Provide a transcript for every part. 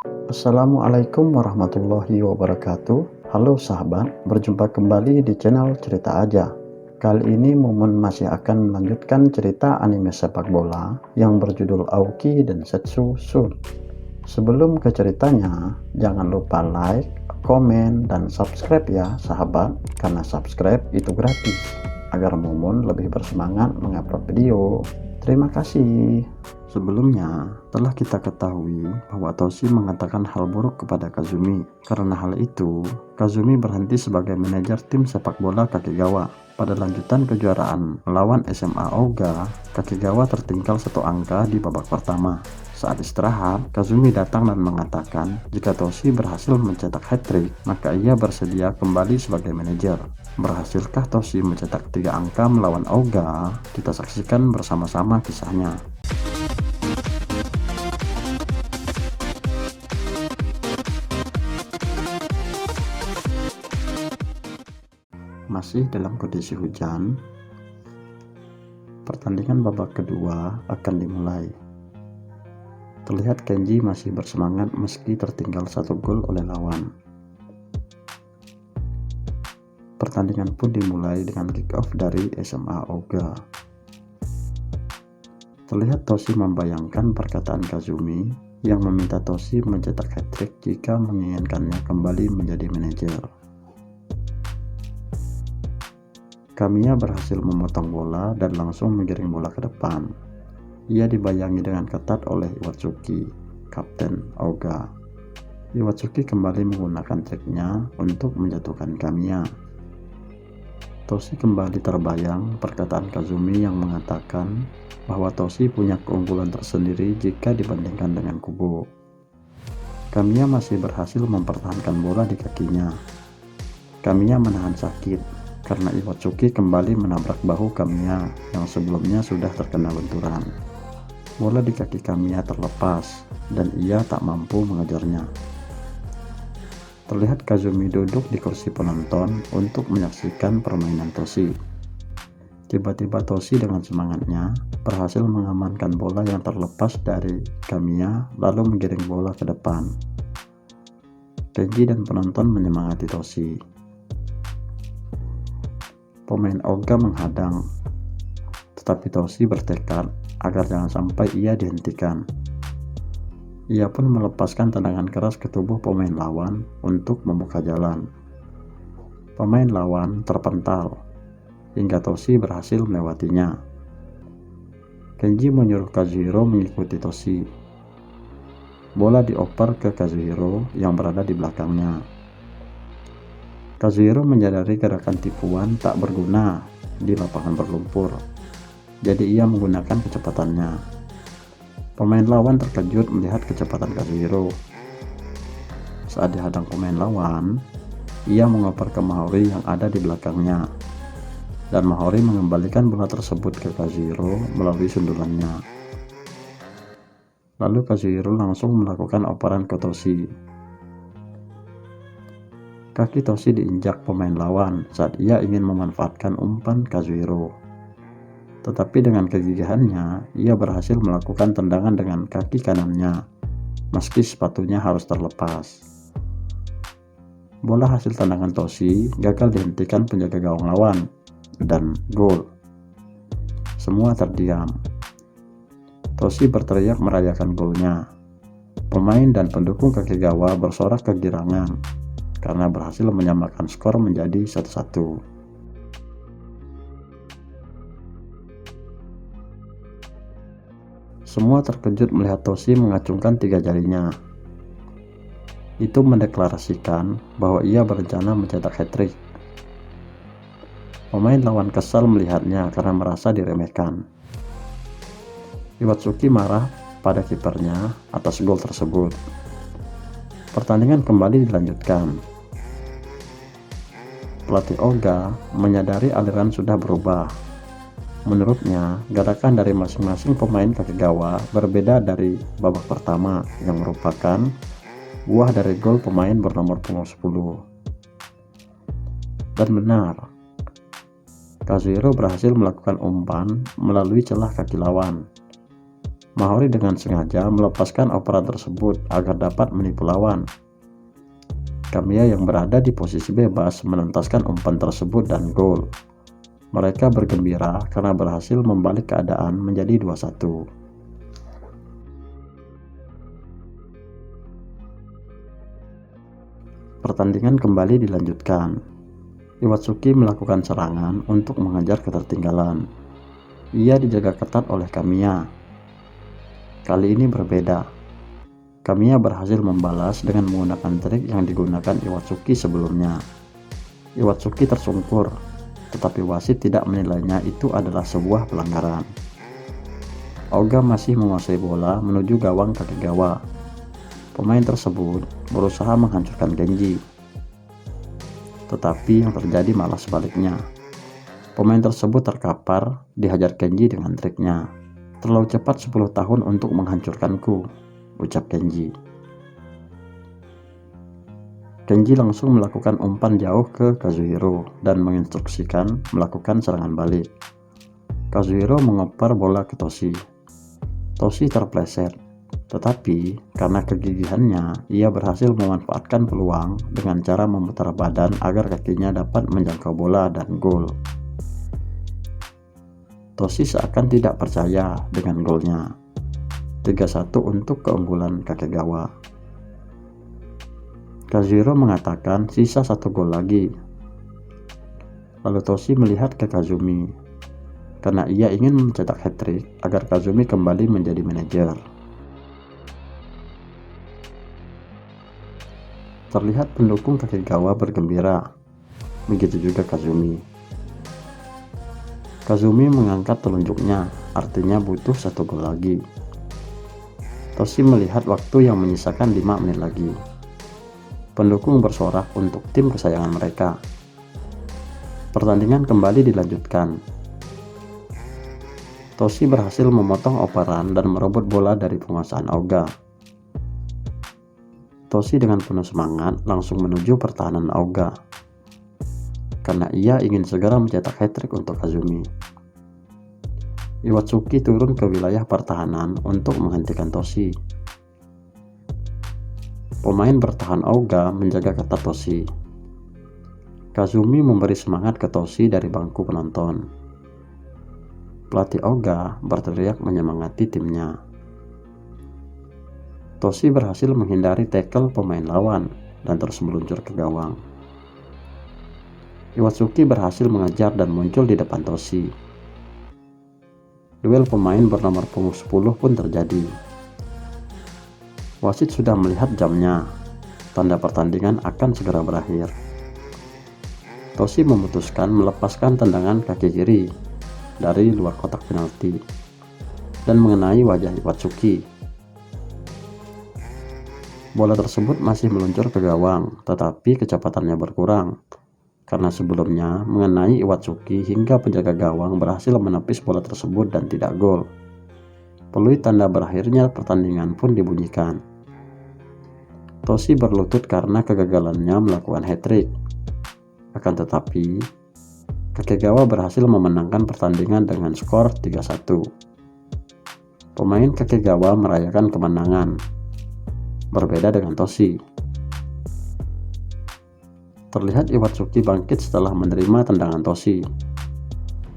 Assalamualaikum warahmatullahi wabarakatuh. Halo sahabat, berjumpa kembali di channel Cerita Aja. Kali ini Mumun masih akan melanjutkan cerita anime sepak bola yang berjudul Aoki Densetsu Sun. Sebelum ke ceritanya, jangan lupa like, komen, dan subscribe ya sahabat, karena subscribe itu gratis agar Mumun lebih bersemangat mengupload video. Terima kasih. Sebelumnya, telah kita ketahui bahwa Toshi mengatakan hal buruk kepada Kazumi. Karena hal itu, Kazumi berhenti sebagai manajer tim sepak bola Kakegawa. Pada lanjutan kejuaraan melawan SMA Oga, Kakegawa tertinggal 1 angka di babak pertama. Saat istirahat, Kazumi datang dan mengatakan jika Toshi berhasil mencetak hat-trick, maka ia bersedia kembali sebagai manajer. Berhasilkah Toshi mencetak 3 angka melawan Oga? Kita saksikan bersama-sama kisahnya. Masih dalam kondisi hujan, pertandingan babak kedua akan dimulai. Terlihat Kenji masih bersemangat meski tertinggal 1 gol oleh lawan. Pertandingan pun dimulai dengan kick off dari SMA Oga. Terlihat Toshi membayangkan perkataan Kazumi yang meminta Toshi mencetak hat-trick jika menginginkannya kembali menjadi manajer. Kamiya berhasil memotong bola dan langsung menggiring bola ke depan. Ia dibayangi dengan ketat oleh Iwatsuki, Kapten Oga. Iwatsuki kembali menggunakan triknya untuk menjatuhkan Kamiya. Toshi kembali terbayang perkataan Kazumi yang mengatakan bahwa Toshi punya keunggulan tersendiri jika dibandingkan dengan Kubo. Kamiya masih berhasil mempertahankan bola di kakinya. Kamiya menahan sakit karena Iwatsuki kembali menabrak bahu Kamiya yang sebelumnya sudah terkena benturan. Bola di kaki Kamiya terlepas dan ia tak mampu mengejarnya. Terlihat Kazumi duduk di kursi penonton untuk menyaksikan permainan Toshi. Tiba-tiba Toshi dengan semangatnya berhasil mengamankan bola yang terlepas dari Kamiya lalu menggiring bola ke depan. Kenji dan penonton menyemangati Toshi. Pemain Oga menghadang, tetapi Toshi bertekad agar jangan sampai ia dihentikan. Ia pun melepaskan tendangan keras ke tubuh pemain lawan untuk membuka jalan. Pemain lawan terpental hingga Toshi berhasil melewatinya. Kenji menyuruh Kazuhiro mengikuti Toshi. Bola dioper ke Kazuhiro yang berada di belakangnya. Kazuhiro menyadari gerakan tipuan tak berguna di lapangan berlumpur, jadi ia menggunakan kecepatannya. Pemain lawan terkejut melihat kecepatan Kazuhiro. Saat dihadang pemain lawan, ia mengoper ke Mahori yang ada di belakangnya, dan Mahori mengembalikan bola tersebut ke Kazuhiro melalui sundulannya. Lalu Kazuhiro langsung melakukan operan ke Toshi. Kaki Toshi diinjak pemain lawan saat ia ingin memanfaatkan umpan Kazuhiro. Tetapi dengan kegigihannya, ia berhasil melakukan tendangan dengan kaki kanannya, meski sepatunya harus terlepas. Bola hasil tendangan Toshi gagal dihentikan penjaga gawang lawan, dan gol. Semua terdiam. Toshi berteriak merayakan golnya. Pemain dan pendukung Kakegawa bersorak kegirangan karena berhasil menyamakan skor menjadi 1-1. Semua terkejut melihat Toshi mengacungkan 3 jarinya. Itu mendeklarasikan bahwa ia berencana mencetak hat-trick. Pemain lawan kesal melihatnya karena merasa diremehkan. Iwatsuki marah pada kipernya atas gol tersebut. Pertandingan kembali dilanjutkan. Pelatih Oga menyadari aliran sudah berubah. Menurutnya, gerakan dari masing-masing pemain Kakegawa berbeda dari babak pertama yang merupakan buah dari gol pemain bernomor punggung 10. Dan benar, Kazuhiro berhasil melakukan umpan melalui celah kaki lawan. Mahori dengan sengaja melepaskan operan tersebut agar dapat menipu lawan. Kamiya yang berada di posisi bebas menentaskan umpan tersebut dan gol. Mereka bergembira karena berhasil membalik keadaan menjadi 2-1. Pertandingan kembali dilanjutkan. Iwatsuki melakukan serangan untuk mengejar ketertinggalan. Ia dijaga ketat oleh Kamiya. Kali ini berbeda. Kamiya berhasil membalas dengan menggunakan trik yang digunakan Iwatsuki sebelumnya. Iwatsuki tersungkur, tetapi wasit tidak menilainya itu adalah sebuah pelanggaran. Oga masih menguasai bola menuju gawang Kakegawa. Pemain tersebut berusaha menghancurkan Genji. Tetapi yang terjadi malah sebaliknya. Pemain tersebut terkapar, dihajar Genji dengan triknya. Terlalu cepat 10 tahun untuk menghancurkanku, ucap Genji. Genji langsung melakukan umpan jauh ke Kazuhiro dan menginstruksikan melakukan serangan balik. Kazuhiro mengoper bola ke Toshi. Toshi terpleset, tetapi karena kegigihannya, ia berhasil memanfaatkan peluang dengan cara memutar badan agar kakinya dapat menjangkau bola dan gol. Toshi seakan tidak percaya dengan golnya. 3-1 untuk keunggulan Kakegawa. Kazuhiro mengatakan sisa 1 gol lagi. Lalu Toshi melihat ke Kazumi, karena ia ingin mencetak hat-trick agar Kazumi kembali menjadi manajer. Terlihat pendukung Kakegawa bergembira, begitu juga Kazumi. Kazumi mengangkat telunjuknya, artinya butuh 1 gol lagi. Toshi melihat waktu yang menyisakan 5 menit lagi. Pendukung bersorak untuk tim kesayangan mereka. Pertandingan kembali dilanjutkan. Toshi berhasil memotong operan dan merebut bola dari penguasaan Oga. Toshi dengan penuh semangat langsung menuju pertahanan Oga, karena ia ingin segera mencetak hat-trick untuk Kazumi. Iwatsuki turun ke wilayah pertahanan untuk menghentikan Toshi. Pemain bertahan Oga menjaga ketat Toshi. Kazumi memberi semangat ke Toshi dari bangku penonton. Pelatih Oga berteriak menyemangati timnya. Toshi berhasil menghindari tackle pemain lawan dan terus meluncur ke gawang. Iwatsuki berhasil mengejar dan muncul di depan Toshi. Duel pemain bernomor punggung 10 pun terjadi. Wasit sudah melihat jamnya. Tanda pertandingan akan segera berakhir. Toshi memutuskan melepaskan tendangan kaki kiri dari luar kotak penalti dan mengenai wajah Iwatsuki. Bola tersebut masih meluncur ke gawang, tetapi kecepatannya berkurang karena sebelumnya mengenai Iwatsuki hingga penjaga gawang berhasil menepis bola tersebut dan tidak gol. Peluit tanda berakhirnya pertandingan pun dibunyikan. Toshi berlutut karena kegagalannya melakukan hat-trick. Akan tetapi, Kakegawa berhasil memenangkan pertandingan dengan skor 3-1. Pemain Kakegawa merayakan kemenangan, berbeda dengan Toshi. Terlihat Iwatsuki bangkit setelah menerima tendangan Toshi,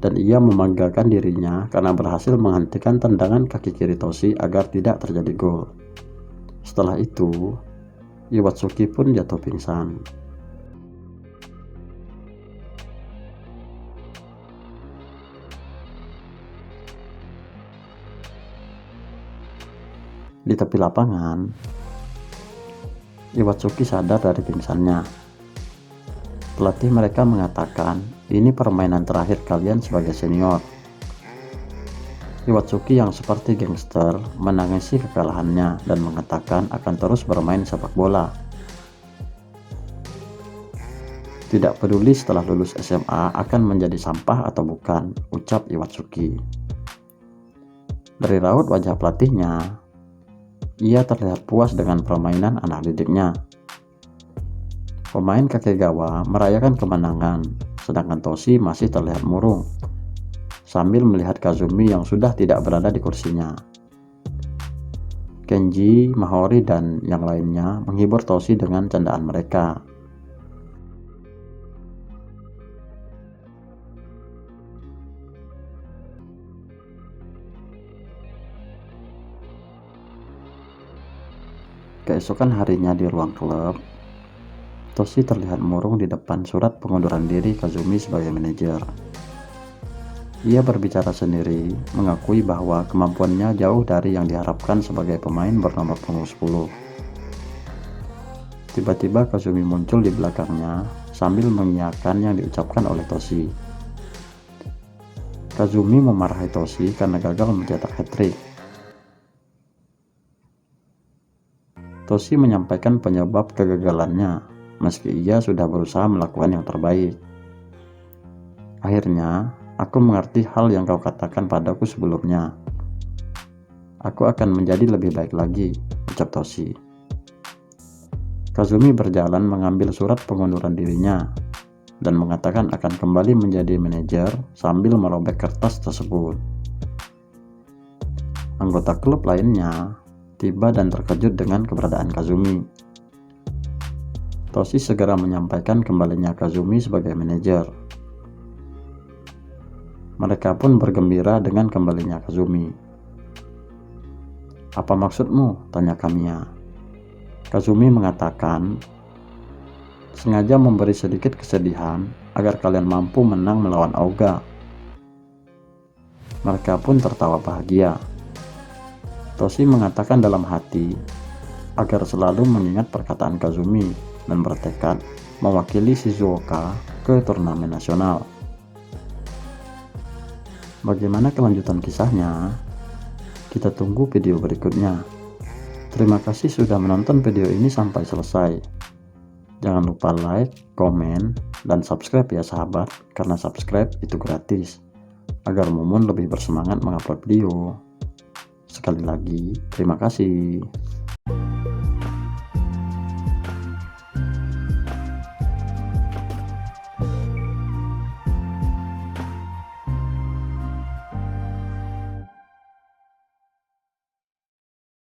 dan ia membanggakan dirinya karena berhasil menghentikan tendangan kaki kiri Toshi agar tidak terjadi gol. Setelah itu, Iwatsuki pun jatuh pingsan. Di tepi lapangan, Iwatsuki sadar dari pingsannya. Pelatih mereka mengatakan, ini permainan terakhir kalian sebagai senior. Iwatsuki yang seperti gangster menangisi kekalahannya dan mengatakan akan terus bermain sepak bola. Tidak peduli setelah lulus SMA akan menjadi sampah atau bukan, ucap Iwatsuki. Dari raut wajah pelatihnya, ia terlihat puas dengan permainan anak didiknya. Pemain Kakegawa merayakan kemenangan, sedangkan Toshi masih terlihat murung, sambil melihat Kazumi yang sudah tidak berada di kursinya. Kenji, Mahori, dan yang lainnya menghibur Toshi dengan candaan mereka. Keesokan harinya di ruang klub, Toshi terlihat murung di depan surat pengunduran diri Kazumi sebagai manajer. Ia berbicara sendiri, mengakui bahwa kemampuannya jauh dari yang diharapkan sebagai pemain bernomor punggung 10. Tiba-tiba Kazumi muncul di belakangnya sambil mengiyakan yang diucapkan oleh Toshi. Kazumi memarahi Toshi karena gagal mencetak hat-trick. Toshi menyampaikan penyebab kegagalannya, meski ia sudah berusaha melakukan yang terbaik. Akhirnya, aku mengerti hal yang kau katakan padaku sebelumnya. Aku akan menjadi lebih baik lagi, ucap Toshi. Kazumi berjalan mengambil surat pengunduran dirinya dan mengatakan akan kembali menjadi manajer sambil merobek kertas tersebut. Anggota klub lainnya tiba dan terkejut dengan keberadaan Kazumi. Toshi segera menyampaikan kembalinya Kazumi sebagai manajer. Mereka pun bergembira dengan kembalinya Kazumi. "Apa maksudmu?" tanya Kamiya. Kazumi mengatakan, "Sengaja memberi sedikit kesedihan agar kalian mampu menang melawan Auga." Mereka pun tertawa bahagia. Toshi mengatakan dalam hati agar selalu mengingat perkataan Kazumi dan bertekad mewakili Shizuoka ke turnamen nasional. Bagaimana kelanjutan kisahnya? Kita tunggu video berikutnya. Terima kasih sudah menonton video ini sampai selesai. Jangan lupa like, komen, dan subscribe ya sahabat, karena subscribe itu gratis, agar Mumun lebih bersemangat mengupload video. Sekali lagi, terima kasih.